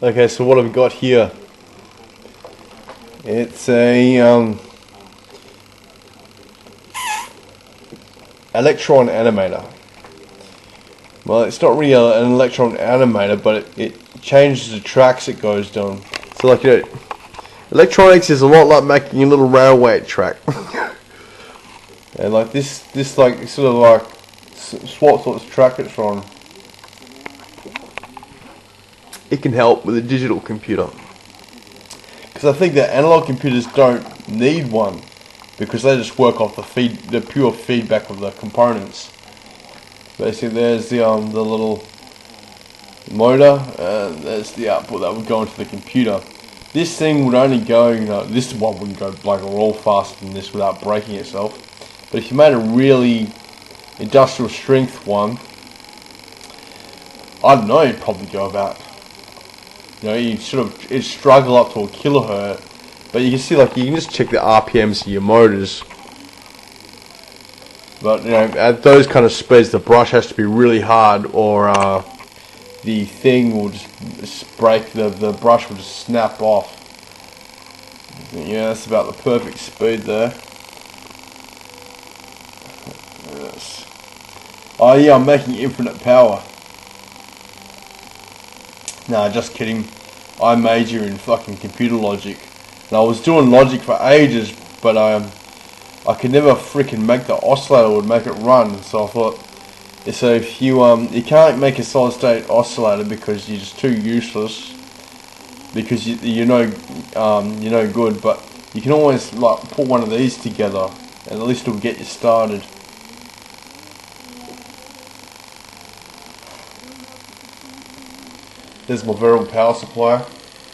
Okay, so what have we got here? It's a electron animator. Well, it's not really an electron animator, but it changes the tracks it goes down. So like, you know, electronics is a lot like making a little railway track. And like this like sort of like what sort of track it's on. It can help with a digital computer. Because I think that analog computers don't need one, because they just work off the pure feedback of the components. Basically, there's the little motor, and there's the output that would go into the computer. This thing would only go, this one wouldn't go like roll faster than this without breaking itself. But if you made a really industrial strength one, I don't know, you'd probably go about, it'd struggle up to a kilohertz. But you can see, like, you can just check the RPMs of your motors. But, at those kind of speeds, the brush has to be really hard, or the thing will just break, the brush will just snap off. Yeah, that's about the perfect speed there. Yes. Oh yeah, I'm making infinite power. Nah, just kidding. I major in fucking computer logic. And I was doing logic for ages, but I could never freaking make the oscillator would make it run. So I thought, so if you can't make a solid state oscillator because you're just too useless, because you're no good. But you can always like put one of these together, and at least it'll get you started. There's my variable power supply.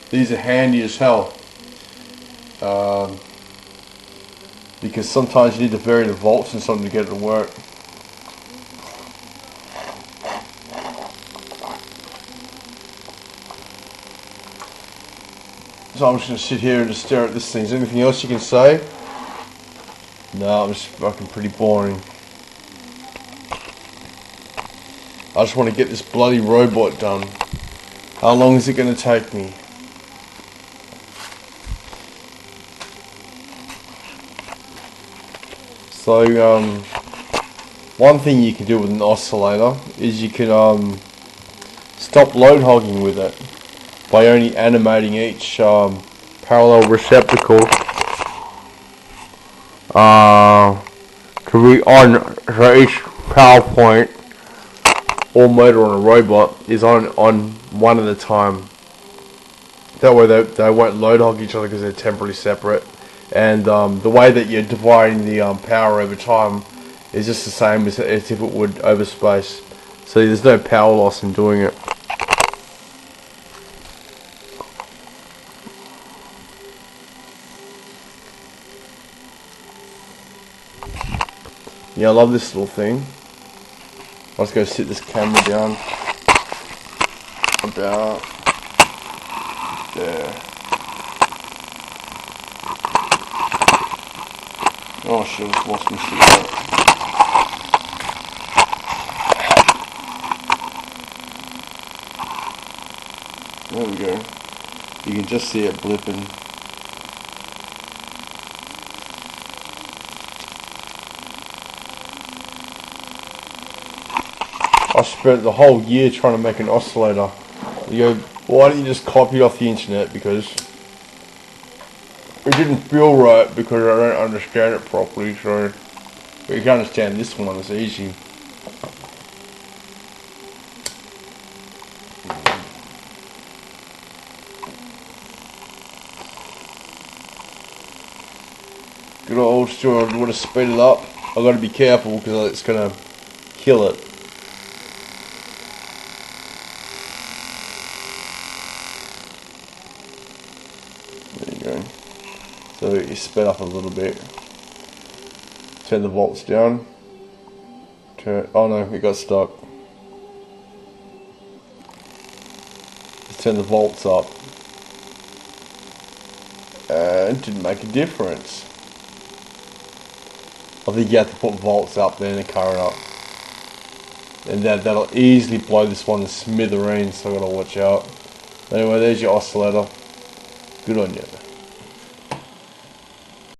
These are handy as hell. Because sometimes you need to vary the volts and something to get it to work. So I'm just going to sit here and just stare at this thing. Is there anything else you can say? No, I'm just fucking pretty boring. I just want to get this bloody robot done. How long is it going to take me? So, one thing you can do with an oscillator is you can stop load hogging with it by only animating each parallel receptacle to be on for each power point or motor on a robot is on one at a time. That way they won't load hog each other because they're temporarily separate. And the way that you're dividing the power over time is just the same as if it would over space. So there's no power loss in doing it. Yeah, I love this little thing. I'll just go sit this camera down about there. Oh shit, I just lost my shit. There we go. You can just see it blipping. I spent the whole year trying to make an oscillator. You go, why don't you just copy it off the internet? Because it didn't feel right, because I don't understand it properly. So, but you can understand this one, it's easy. Good old story. I want to speed it up. I've got to be careful because it's going to kill it. So you sped up a little bit. Turn the volts down. Oh no, it got stuck. Just turn the volts up. And it didn't make a difference. I think you have to put volts up, then the current up. And that'll easily blow this one to smithereens, so I gotta watch out. Anyway, there's your oscillator. Good on you.